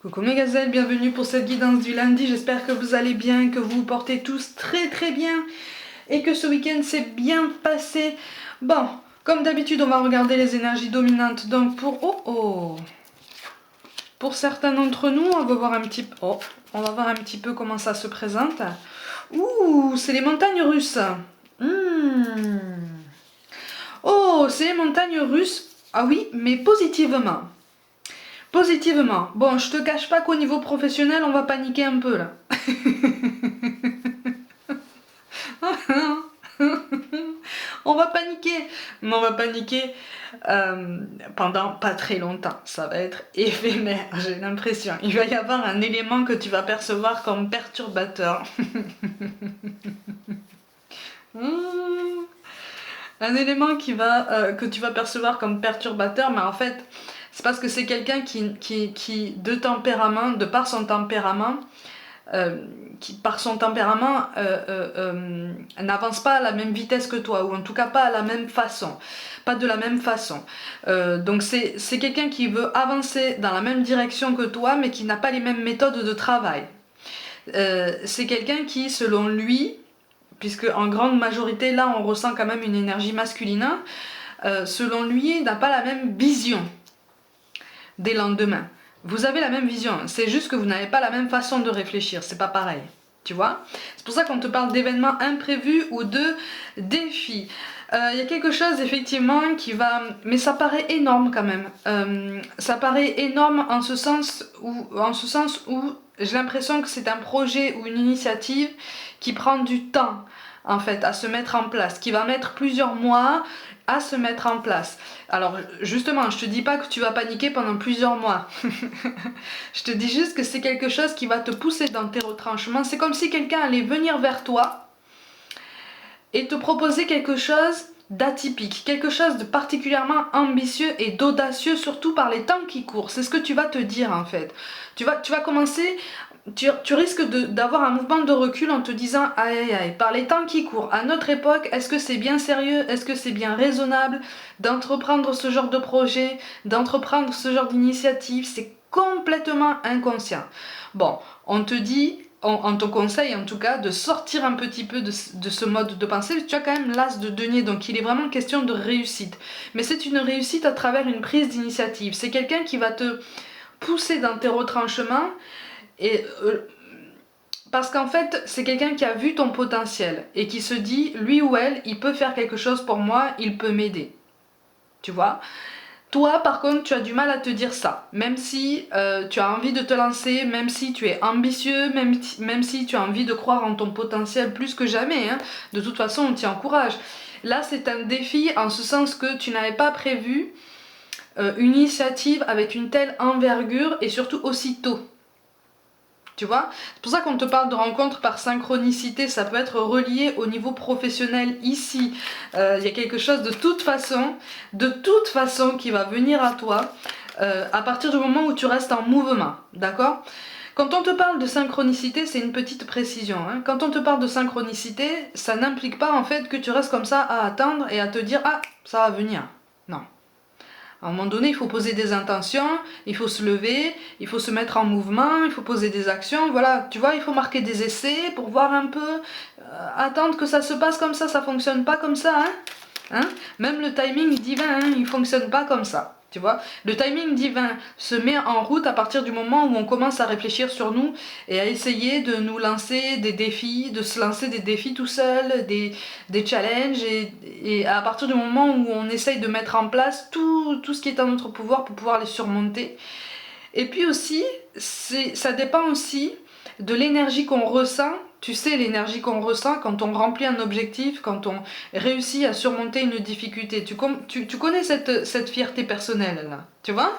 Coucou mes gazelles, bienvenue pour cette guidance du lundi, j'espère que vous allez bien, que vous vous portez tous très très bien et que ce week-end s'est bien passé. Bon, comme d'habitude on va regarder les énergies dominantes, donc pour certains d'entre nous, on va voir un petit peu comment ça se présente. Ouh, c'est les montagnes russes. Oh, c'est les montagnes russes, ah oui, mais positivement. Positivement. Bon, je te cache pas qu'au niveau professionnel, on va paniquer un peu là. On va paniquer. Mais on va paniquer pendant pas très longtemps. Ça va être éphémère, j'ai l'impression. Il va y avoir un élément que tu vas percevoir comme perturbateur. Un élément que tu vas percevoir comme perturbateur, mais en fait, c'est parce que c'est quelqu'un qui, de tempérament, de par son tempérament, n'avance pas à la même vitesse que toi, ou en tout cas pas à la même façon, pas de la même façon. Donc c'est quelqu'un qui veut avancer dans la même direction que toi, mais qui n'a pas les mêmes méthodes de travail. C'est quelqu'un qui, selon lui, puisque en grande majorité, là, on ressent quand même une énergie masculine, selon lui, n'a pas la même vision des lendemains. Vous avez la même vision, c'est juste que vous n'avez pas la même façon de réfléchir, c'est pas pareil. Tu vois? C'est pour ça qu'on te parle d'événements imprévus ou de défis. Il y a quelque chose effectivement qui va... Mais ça paraît énorme quand même. Ça paraît énorme en ce sens où j'ai l'impression que c'est un projet ou une initiative qui prend du temps en fait à se mettre en place, qui va mettre plusieurs mois à se mettre en place. Alors justement, je te dis pas que tu vas paniquer pendant plusieurs mois. Je te dis juste que c'est quelque chose qui va te pousser dans tes retranchements. C'est comme si quelqu'un allait venir vers toi et te proposer quelque chose d'atypique, quelque chose de particulièrement ambitieux et d'audacieux, surtout par les temps qui courent. C'est ce que tu vas te dire en fait. Tu vas commencer, tu risques d'avoir un mouvement de recul en te disant aïe aïe aïe, par les temps qui courent, à notre époque, est-ce que c'est bien sérieux, est-ce que c'est bien raisonnable d'entreprendre ce genre de projet, d'entreprendre ce genre d'initiative? C'est complètement inconscient. Bon, on te dit, on te conseille en tout cas de sortir un petit peu de ce mode de pensée. Tu as quand même l'as de denier, donc il est vraiment question de réussite. Mais c'est une réussite à travers une prise d'initiative. C'est quelqu'un qui va te pousser dans tes retranchements et... parce qu'en fait, c'est quelqu'un qui a vu ton potentiel et qui se dit, lui ou elle, il peut faire quelque chose pour moi, il peut m'aider. Tu vois? Toi, par contre, tu as du mal à te dire ça. Même si tu as envie de te lancer, même si tu es ambitieux, même si tu as envie de croire en ton potentiel plus que jamais, hein. De toute façon, on t'y encourage. Là, c'est un défi en ce sens que tu n'avais pas prévu une initiative avec une telle envergure et surtout aussi tôt. Tu vois? C'est pour ça qu'on te parle de rencontres par synchronicité, ça peut être relié au niveau professionnel ici. Il y a quelque chose de toute façon qui va venir à toi à partir du moment où tu restes en mouvement, d'accord? Quand on te parle de synchronicité, c'est une petite précision, hein. Quand on te parle de synchronicité, ça n'implique pas en fait que tu restes comme ça à attendre et à te dire « Ah, ça va venir ». Non. À un moment donné, il faut poser des intentions, il faut se lever, il faut se mettre en mouvement, il faut poser des actions, voilà, tu vois, il faut marquer des essais pour voir un peu, attendre que ça se passe comme ça fonctionne pas comme ça, hein. Même le timing divin, hein, il fonctionne pas comme ça. Tu vois, le timing divin se met en route à partir du moment où on commence à réfléchir sur nous et à essayer de nous lancer des défis, de se lancer des défis tout seul, des challenges et à partir du moment où on essaye de mettre en place tout ce qui est en notre pouvoir pour pouvoir les surmonter. Et puis aussi, ça dépend aussi de l'énergie qu'on ressent. Tu sais, l'énergie qu'on ressent quand on remplit un objectif, quand on réussit à surmonter une difficulté. Tu connais cette fierté personnelle là, tu vois?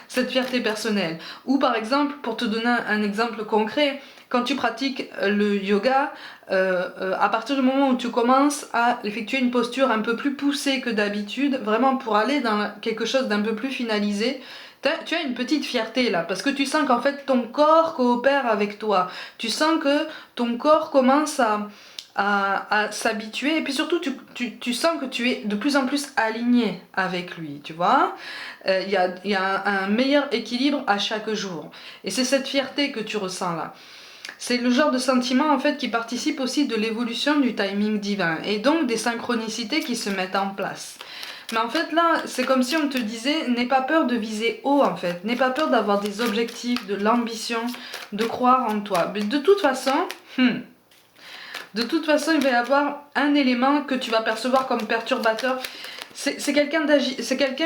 Cette fierté personnelle. Ou par exemple, pour te donner un exemple concret, quand tu pratiques le yoga, à partir du moment où tu commences à effectuer une posture un peu plus poussée que d'habitude, vraiment pour aller dans quelque chose d'un peu plus finalisé, tu as une petite fierté là, parce que tu sens qu'en fait ton corps coopère avec toi. Tu sens que ton corps commence à s'habituer, et puis surtout tu sens que tu es de plus en plus aligné avec lui, tu vois. Y a un meilleur équilibre à chaque jour, et c'est cette fierté que tu ressens là. C'est le genre de sentiment en fait qui participe aussi de l'évolution du timing divin, et donc des synchronicités qui se mettent en place. Mais en fait là, c'est comme si on te disait, n'aie pas peur de viser haut en fait, n'aie pas peur d'avoir des objectifs, de l'ambition, de croire en toi. Mais de toute façon, il va y avoir un élément que tu vas percevoir comme perturbateur. C'est quelqu'un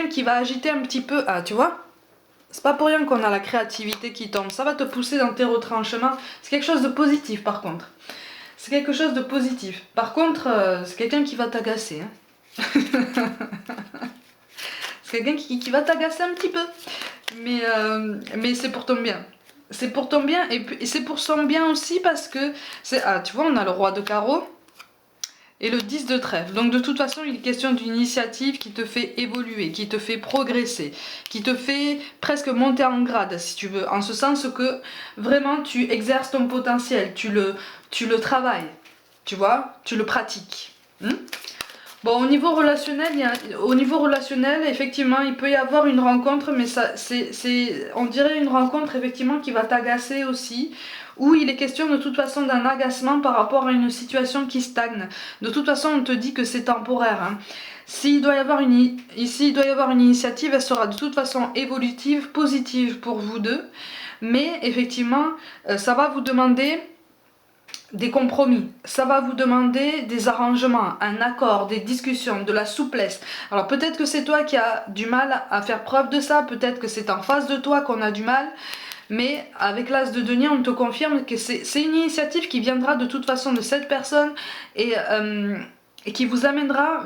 qui va agiter un petit peu. Ah, tu vois? C'est pas pour rien qu'on a la créativité qui tombe. Ça va te pousser dans tes retranchements. C'est quelque chose de positif par contre. C'est quelque chose de positif. Par contre, c'est quelqu'un qui va t'agacer. Hein. C'est quelqu'un qui va t'agacer un petit peu. Mais c'est pour ton bien. C'est pour ton bien, et c'est pour son bien aussi, parce que tu vois, on a le roi de carreau et le 10 de trèfle. Donc de toute façon, il est question d'une initiative qui te fait évoluer, qui te fait progresser, qui te fait presque monter en grade, si tu veux, en ce sens que vraiment tu exerces ton potentiel, tu le travailles, tu vois, tu le pratiques. Bon, au niveau relationnel, effectivement, il peut y avoir une rencontre, mais on dirait une rencontre effectivement qui va t'agacer aussi, où il est question de toute façon d'un agacement par rapport à une situation qui stagne. De toute façon, on te dit que c'est temporaire. Hein. S'il doit y avoir une initiative, elle sera de toute façon évolutive, positive pour vous deux, mais effectivement, ça va vous demander des compromis, ça va vous demander des arrangements, un accord, des discussions, de la souplesse. Alors peut-être que c'est toi qui as du mal à faire preuve de ça, peut-être que c'est en face de toi qu'on a du mal, mais avec l'as de denier, on te confirme que c'est une initiative qui viendra de toute façon de cette personne, et qui vous amènera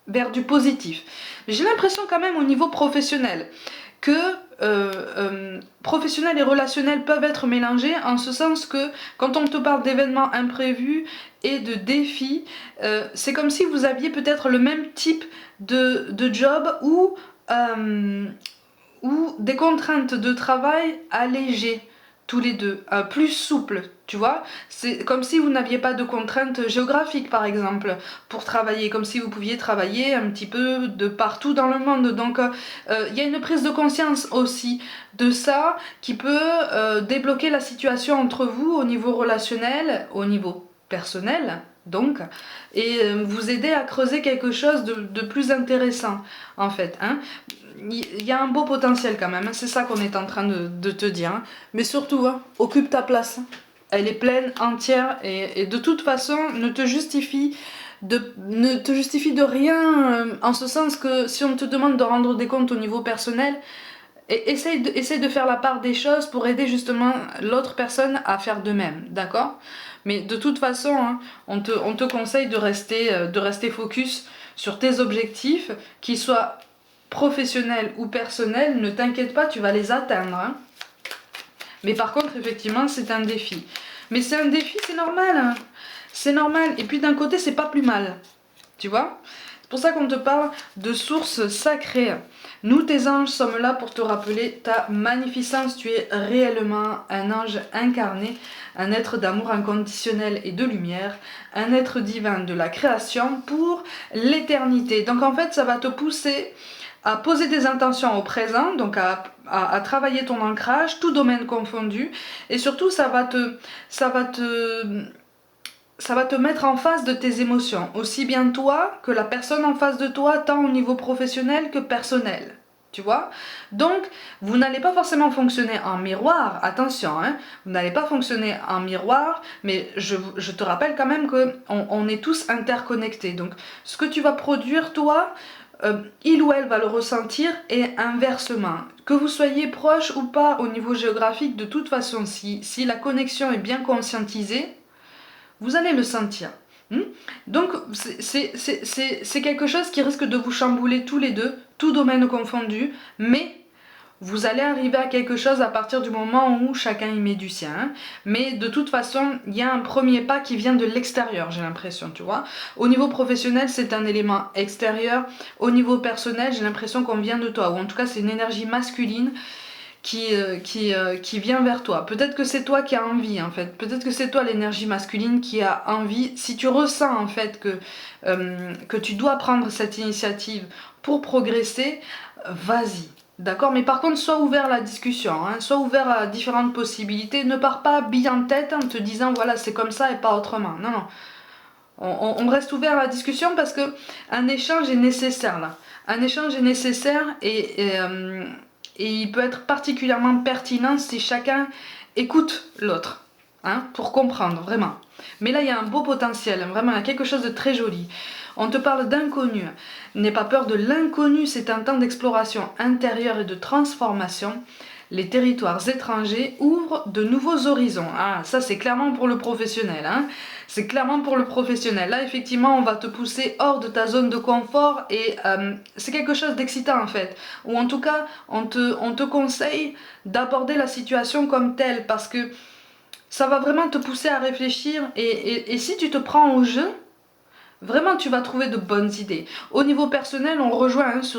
vers du positif. J'ai l'impression quand même au niveau professionnel que professionnel et relationnel peuvent être mélangés, en ce sens que quand on te parle d'événements imprévus et de défis, c'est comme si vous aviez peut-être le même type de job, ou des contraintes de travail allégées tous les deux, plus souples, tu vois. C'est comme si vous n'aviez pas de contraintes géographiques par exemple pour travailler, comme si vous pouviez travailler un petit peu de partout dans le monde. Donc il y a une prise de conscience aussi de ça qui peut débloquer la situation entre vous au niveau relationnel, au niveau personnel donc, et vous aider à creuser quelque chose de plus intéressant en fait, hein. Il y a un beau potentiel quand même, hein. C'est ça qu'on est en train de te dire, hein. Mais surtout, hein, occupe ta place, hein. Elle est pleine, entière, et de toute façon ne te justifie de rien, en ce sens que si on te demande de rendre des comptes au niveau personnel, essaye de faire la part des choses pour aider justement l'autre personne à faire de même, d'accord? Mais de toute façon, hein, on te conseille de rester focus sur tes objectifs, qu'ils soient professionnels ou personnels. Ne t'inquiète pas, tu vas les atteindre. Hein. Mais par contre, effectivement, c'est un défi. Mais c'est un défi, c'est normal. Hein. C'est normal. Et puis d'un côté, c'est pas plus mal. Tu vois? C'est pour ça qu'on te parle de sources sacrées. Nous, tes anges, sommes là pour te rappeler ta magnificence. Tu es réellement un ange incarné, un être d'amour inconditionnel et de lumière, un être divin de la création pour l'éternité. Donc en fait, ça va te pousser à poser des intentions au présent, donc à travailler ton ancrage, tout domaine confondu, et surtout ça va te mettre en face de tes émotions, aussi bien toi que la personne en face de toi, tant au niveau professionnel que personnel. Tu vois? Donc, vous n'allez pas forcément fonctionner en miroir, attention, hein, vous n'allez pas fonctionner en miroir, mais je te rappelle quand même qu'on est tous interconnectés. Donc, ce que tu vas produire, toi, il ou elle va le ressentir, et inversement. Que vous soyez proche ou pas au niveau géographique, de toute façon, si la connexion est bien conscientisée, vous allez le sentir. Donc c'est quelque chose qui risque de vous chambouler tous les deux, tout domaine confondu, mais vous allez arriver à quelque chose à partir du moment où chacun y met du sien. Hein. Mais de toute façon, il y a un premier pas qui vient de l'extérieur, j'ai l'impression, tu vois. Au niveau professionnel, c'est un élément extérieur. Au niveau personnel, j'ai l'impression qu'on vient de toi, ou en tout cas c'est une énergie masculine qui vient vers toi. Peut-être que c'est toi qui as envie en fait. Peut-être que c'est toi l'énergie masculine qui a envie. Si tu ressens en fait que tu dois prendre cette initiative pour progresser, vas-y. D'accord? Mais par contre, sois ouvert à la discussion, hein, sois ouvert à différentes possibilités. Ne pars pas bille en tête en te disant voilà, c'est comme ça et pas autrement. Non, non. On reste ouvert à la discussion parce que un échange est nécessaire là. Un échange est nécessaire et il peut être particulièrement pertinent si chacun écoute l'autre, hein, pour comprendre vraiment. Mais là, il y a un beau potentiel, vraiment, il y a quelque chose de très joli. On te parle d'inconnu. N'aie pas peur de l'inconnu, c'est un temps d'exploration intérieure et de transformation. Les territoires étrangers ouvrent de nouveaux horizons. Ah, ça c'est clairement pour le professionnel, hein. C'est clairement pour le professionnel. Là, effectivement, on va te pousser hors de ta zone de confort et c'est quelque chose d'excitant en fait. Ou en tout cas, on te conseille d'aborder la situation comme telle parce que ça va vraiment te pousser à réfléchir et si tu te prends au jeu, vraiment, tu vas trouver de bonnes idées. Au niveau personnel, on rejoint ce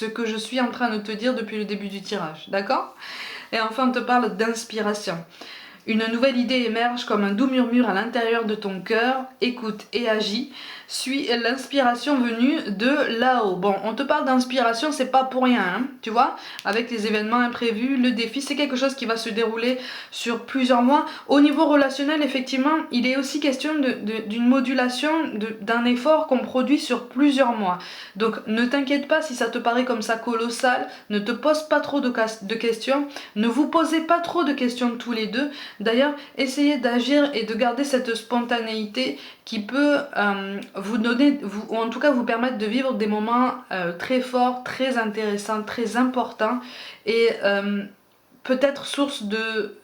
que je suis en train de te dire depuis le début du tirage, d'accord? Et enfin, on te parle d'inspiration. Une nouvelle idée émerge comme un doux murmure à l'intérieur de ton cœur. Écoute et agis. Suis l'inspiration venue de là-haut. Bon, on te parle d'inspiration, c'est pas pour rien, hein, tu vois. Avec les événements imprévus, le défi, c'est quelque chose qui va se dérouler sur plusieurs mois. Au niveau relationnel, effectivement, il est aussi question d'une modulation, d'un effort qu'on produit sur plusieurs mois. Donc, ne t'inquiète pas si ça te paraît comme ça colossal. Ne te pose pas trop de questions. Ne vous posez pas trop de questions tous les deux. D'ailleurs, essayez d'agir et de garder cette spontanéité qui peut vous donner, ou en tout cas vous permettre de vivre des moments très forts, très intéressants, très importants et peut-être source de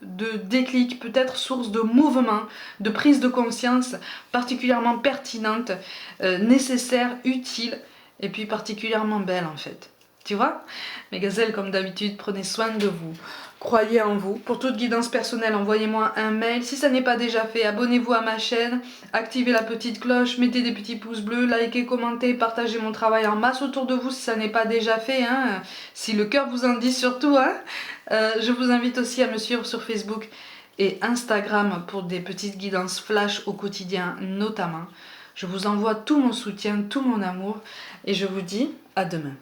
déclic, peut-être source de mouvement, de prise de conscience particulièrement pertinente, nécessaire, utile et puis particulièrement belle en fait. Tu vois? Mes gazelles, comme d'habitude, prenez soin de vous. Croyez en vous. Pour toute guidance personnelle, envoyez-moi un mail. Si ça n'est pas déjà fait, abonnez-vous à ma chaîne, activez la petite cloche, mettez des petits pouces bleus, likez, commentez, partagez mon travail en masse autour de vous si ça n'est pas déjà fait, hein. Si le cœur vous en dit surtout, hein. Je vous invite aussi à me suivre sur Facebook et Instagram pour des petites guidances flash au quotidien notamment. Je vous envoie tout mon soutien, tout mon amour et je vous dis à demain.